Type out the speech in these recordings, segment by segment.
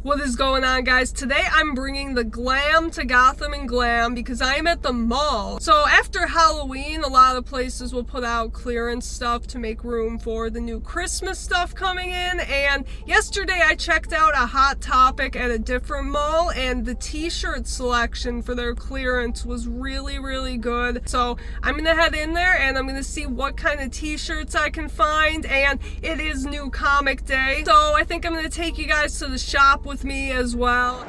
What is going on, guys? Today I'm bringing the glam to Gotham and Glam because I'm at the mall. So after Halloween, a lot of places will put out clearance stuff to make room for the new Christmas stuff coming in. And yesterday I checked out a Hot Topic at a different mall, and the t-shirt selection for their clearance was really good. So I'm gonna head in there and I'm gonna see what kind of t-shirts I can find. And it is new comic day, so I think I'm gonna take you guys to the shop with me as well.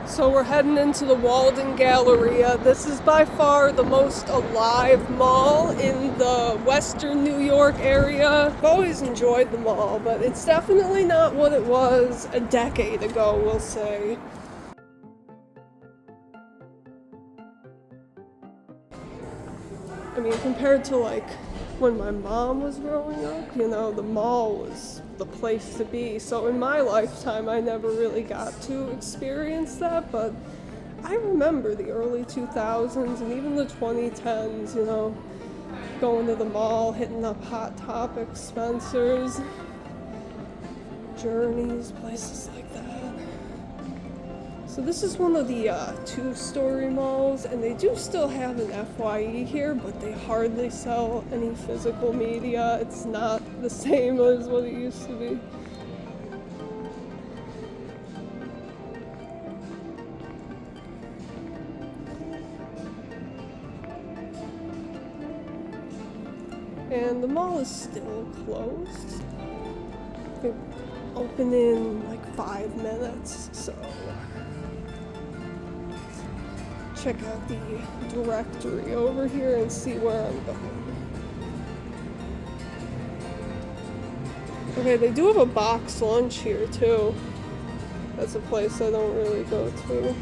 So we're heading into the Walden Galleria. This is by far the most alive mall in the Western New York area. I've always enjoyed the mall, but it's definitely not what it was a decade ago, we'll say. I mean, compared to like when my mom was growing up, you know, the mall was the place to be. So in my lifetime, I never really got to experience that, but I remember the early 2000s and even the 2010s, you know, going to the mall, hitting up Hot Topic, Spencer's, Journeys, places like that. So this is one of the two-story malls, and they do still have an FYE here, but they hardly sell any physical media. It's not the same as what it used to be. And the mall is still closed. They open in like 5 minutes, so check out the directory over here and see where I'm going. Okay, they do have a box lunch here too. That's a place I don't really go to.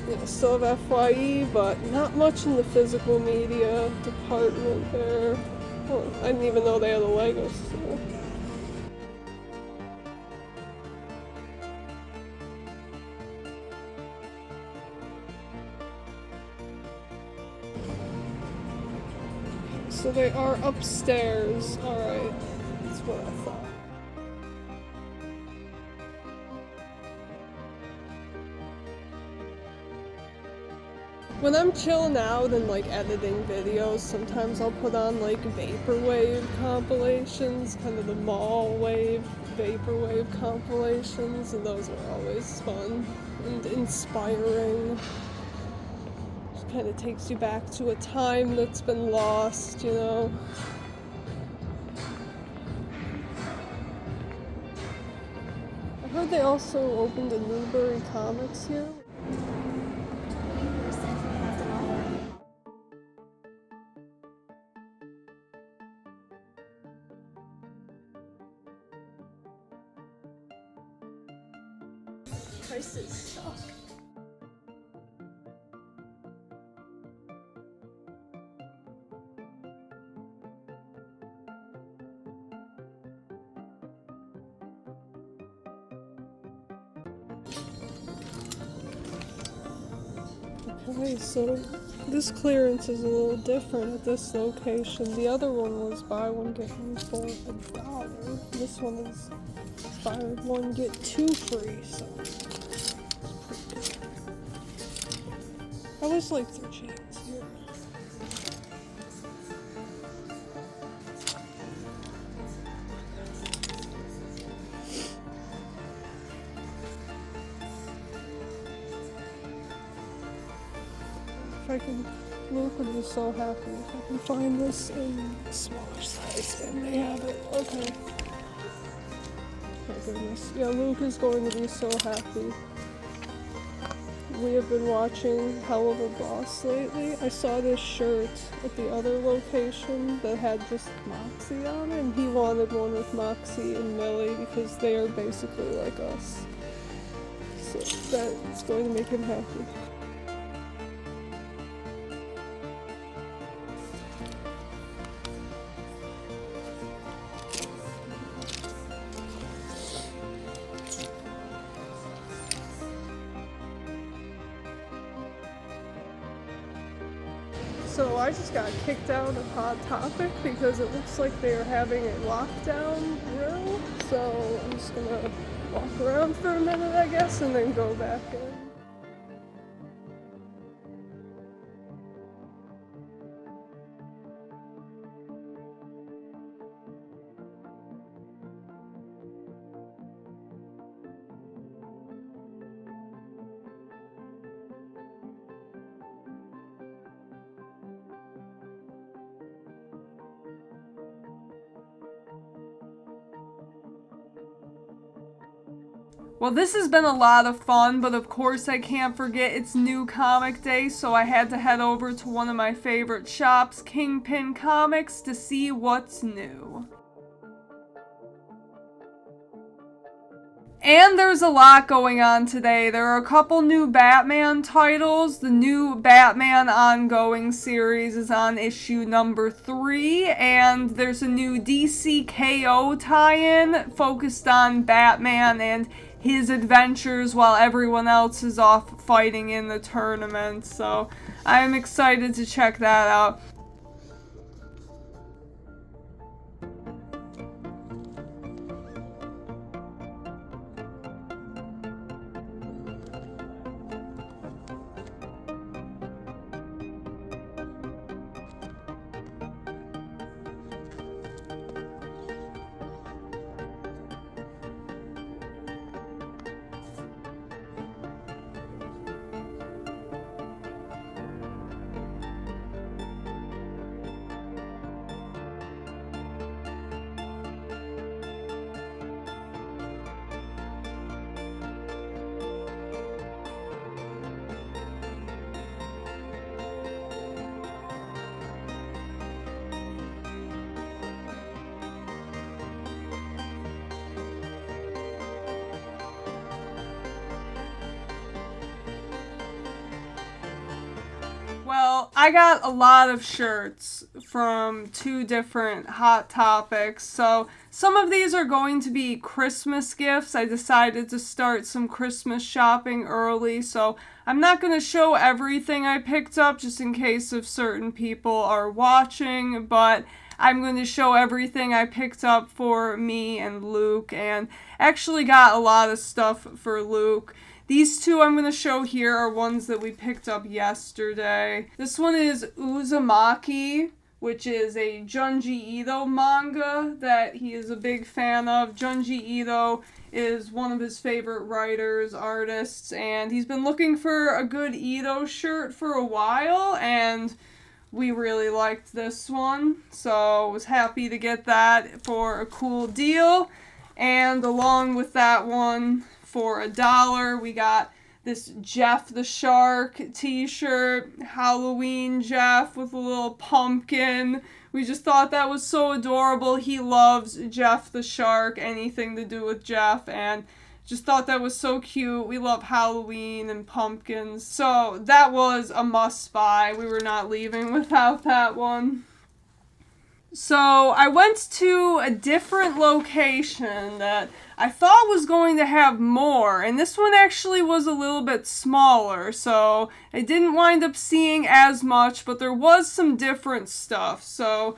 Yeah, still have FYE, but not much in the physical media department there. Oh, I didn't even know they had a Lego store. So they are upstairs. Alright, that's what I thought. When I'm chilling out and like editing videos, sometimes I'll put on like vaporwave compilations, kind of the mall wave, vaporwave compilations, and those are always fun and inspiring. Kind of takes you back to a time that's been lost, you know. I heard they also opened a Newbury Comics here. Prices suck. Okay, so this clearance is a little different at this location. The other one was buy one get one for $1. This one is buy one get two free, so it's pretty good. I always like their jeans here. If I can, Luke would be so happy if I can find this in a smaller size, and they have it. Okay. My goodness. Yeah, Luke is going to be so happy. We have been watching Hell of a Boss lately. I saw this shirt at the other location that had just Moxie on it, and he wanted one with Moxie and Millie because they are basically like us. So that's going to make him happy. So I just got kicked out of Hot Topic because it looks like they are having a lockdown drill. So I'm just gonna walk around for a minute, I guess, and then go back in. Well, this has been a lot of fun, but of course I can't forget it's New Comic Day, so I had to head over to one of my favorite shops, Kingpin Comics, to see what's new. And there's a lot going on today. There are a couple new Batman titles. The new Batman ongoing series is on issue number 3, and there's a new DC KO tie-in focused on Batman and his adventures while everyone else is off fighting in the tournament. So I'm excited to check that out. Well, I got a lot of shirts from 2 different Hot Topics, so some of these are going to be Christmas gifts. I decided to start some Christmas shopping early, so I'm not going to show everything I picked up just in case if certain people are watching, but I'm going to show everything I picked up for me and Luke, and actually got a lot of stuff for Luke. These 2 I'm going to show here are ones that we picked up yesterday. This one is Uzumaki, which is a Junji Ito manga that he is a big fan of. Junji Ito is one of his favorite writers, artists, and he's been looking for a good Ito shirt for a while, and we really liked this one, so was happy to get that for a cool deal. And along with that one, for $1, we got this Jeff the Shark t-shirt, Halloween Jeff with a little pumpkin. We just thought that was so adorable. He loves Jeff the Shark, anything to do with Jeff, and just thought that was so cute. We love Halloween and pumpkins, so that was a must-buy. We were not leaving without that one. So I went to a different location that I thought was going to have more, and this one actually was a little bit smaller, so I didn't wind up seeing as much, but there was some different stuff. So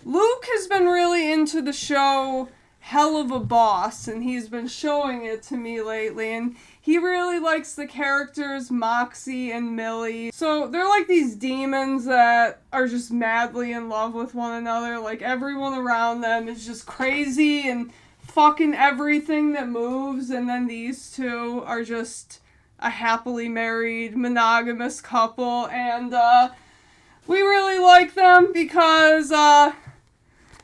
Luke has been really into the show Hell of a Boss, and he's been showing it to me lately, and he really likes the characters Moxie and Millie. So they're like these demons that are just madly in love with one another. Like everyone around them is just crazy and fucking everything that moves, and then these 2 are just a happily married monogamous couple, and we really like them because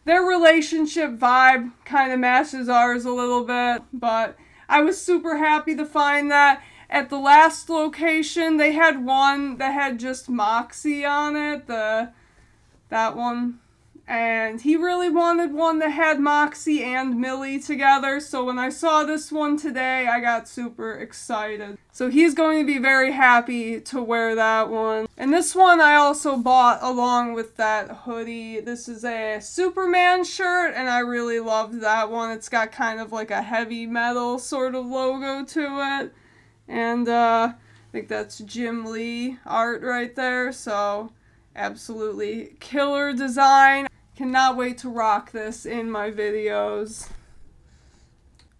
their relationship vibe kind of matches ours a little bit, but I was super happy to find that. At the last location, they had one that had just Moxie on it, that one, and he really wanted one that had Moxie and Millie together, so when I saw this one today, I got super excited. So he's going to be very happy to wear that one. And this one I also bought along with that hoodie. This is a Superman shirt, and I really loved that one. It's got kind of like a heavy metal sort of logo to it. And I think that's Jim Lee art right there, so Absolutely killer design. Cannot wait to rock this in my videos.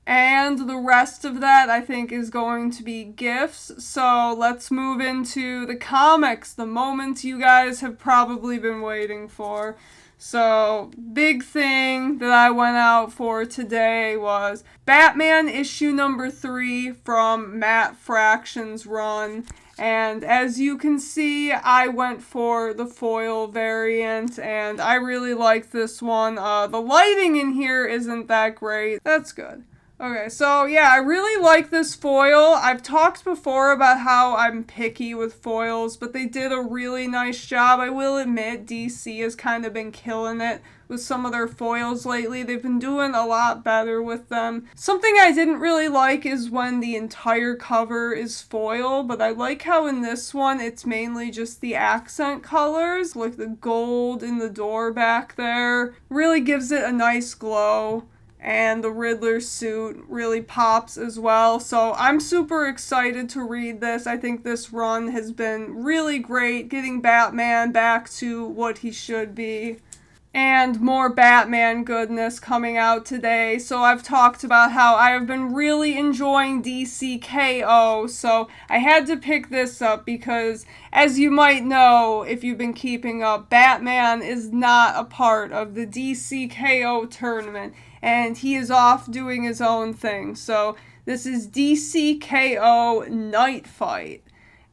And the rest of that, I think, is going to be gifts. So let's move into the comics, the moment you guys have probably been waiting for. So, big thing that I went out for today was Batman issue number 3 from Matt Fraction's run. And as you can see, I went for the foil variant, and I really like this one. The lighting in here isn't that great. That's good. Okay, so yeah, I really like this foil. I've talked before about how I'm picky with foils, but they did a really nice job. I will admit, DC has kind of been killing it with some of their foils lately. They've been doing a lot better with them. Something I didn't really like is when the entire cover is foil, but I like how in this one it's mainly just the accent colors, like the gold in the door back there. Really gives it a nice glow. And the Riddler suit really pops as well. So I'm super excited to read this. I think this run has been really great, getting Batman back to what he should be. And more Batman goodness coming out today. So I've talked about how I have been really enjoying DCKO, so I had to pick this up because, as you might know if you've been keeping up, Batman is not a part of the DCKO tournament, and he is off doing his own thing. So this is DCKO Night Fight.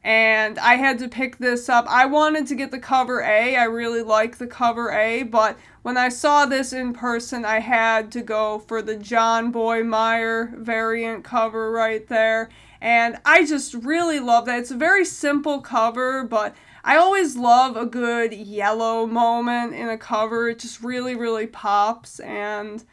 And I had to pick this up. I wanted to get the cover A. I really like the cover A, but when I saw this in person, I had to go for the John Boy Meyer variant cover right there. And I just really love that. It's a very simple cover, but I always love a good yellow moment in a cover. It just really, really pops, and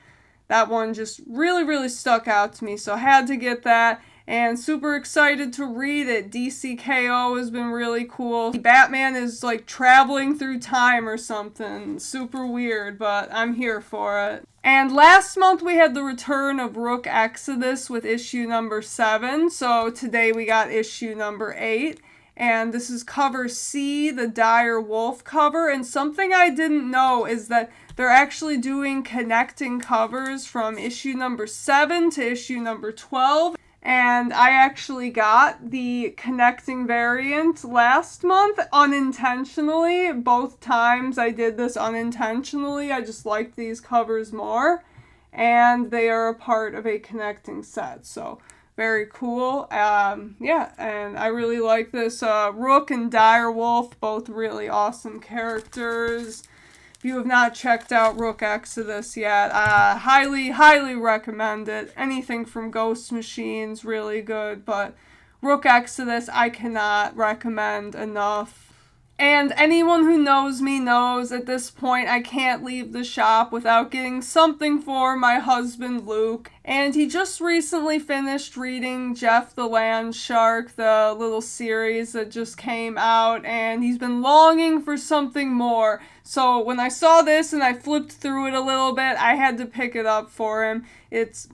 that one just really, really stuck out to me, so I had to get that. And super excited to read it. DCKO has been really cool. Batman is like traveling through time or something. Super weird, but I'm here for it. And last month we had the return of Rook Exodus with issue number 7. So today we got issue number 8. And this is cover C, the Dire Wolf cover. And something I didn't know is that they're actually doing connecting covers from issue number 7 to issue number 12. And I actually got the connecting variant last month unintentionally. Both times I did this unintentionally. I just liked these covers more. And they are a part of a connecting set. So very cool. Yeah, and I really like this. Rook and Dire Wolf, both really awesome characters. If you have not checked out Rook Exodus yet, highly, highly recommend it. Anything from Ghost Machine's really good, but Rook Exodus I cannot recommend enough. And anyone who knows me knows at this point I can't leave the shop without getting something for my husband Luke. And he just recently finished reading Jeff the Land Shark, the little series that just came out, and he's been longing for something more. So when I saw this and I flipped through it a little bit, I had to pick it up for him. It's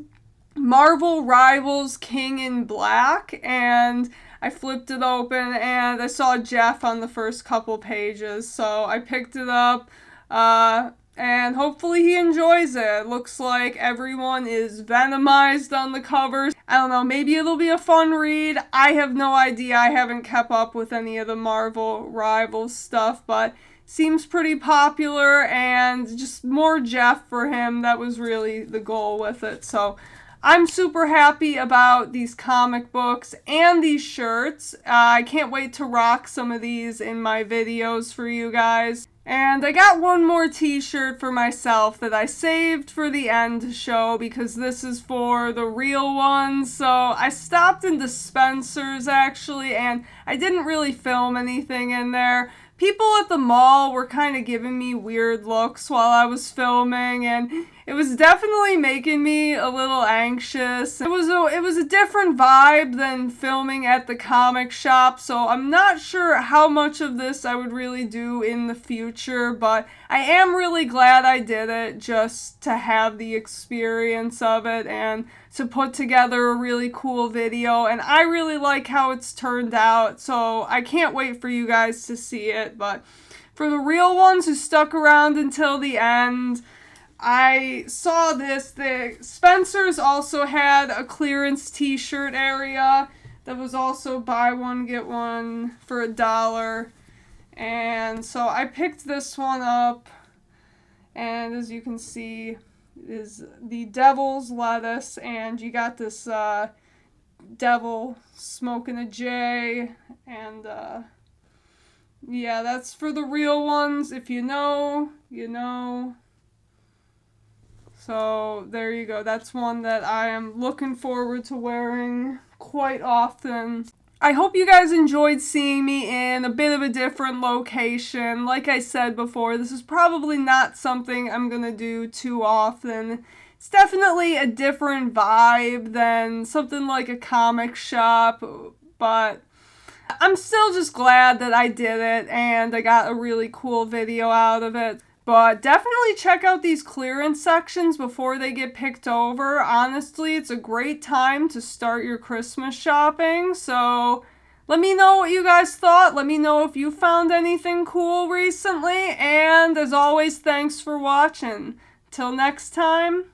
Marvel Rivals King in Black, and I flipped it open and I saw Jeff on the first couple pages, so I picked it up, and hopefully he enjoys it. It looks like everyone is venomized on the covers. I don't know, maybe it'll be a fun read. I have no idea. I haven't kept up with any of the Marvel Rivals stuff, but seems pretty popular, and just more Jeff for him. That was really the goal with it, so I'm super happy about these comic books and these shirts. I can't wait to rock some of these in my videos for you guys. And I got one more t-shirt for myself that I saved for the end to show because this is for the real ones. So I stopped in Spencer's actually, and I didn't really film anything in there. People at the mall were kind of giving me weird looks while I was filming, and it was definitely making me a little anxious. It was a different vibe than filming at the comic shop, so I'm not sure how much of this I would really do in the future, but I am really glad I did it just to have the experience of it and to put together a really cool video, and I really like how it's turned out, so I can't wait for you guys to see it. But For the real ones who stuck around until the end, I saw this. The Spencer's also had a clearance t-shirt area that was also buy one, get one for $1. And so I picked this one up. And as you can see, is the devil's lettuce. And you got this devil smoking a J. And yeah, that's for the real ones. If you know, you know. So there you go. That's one that I am looking forward to wearing quite often. I hope you guys enjoyed seeing me in a bit of a different location. Like I said before, this is probably not something I'm going to do too often. It's definitely a different vibe than something like a comic shop, but I'm still just glad that I did it and I got a really cool video out of it. But definitely check out these clearance sections before they get picked over. Honestly, it's a great time to start your Christmas shopping. So let me know what you guys thought. Let me know if you found anything cool recently. And as always, thanks for watching. Till next time.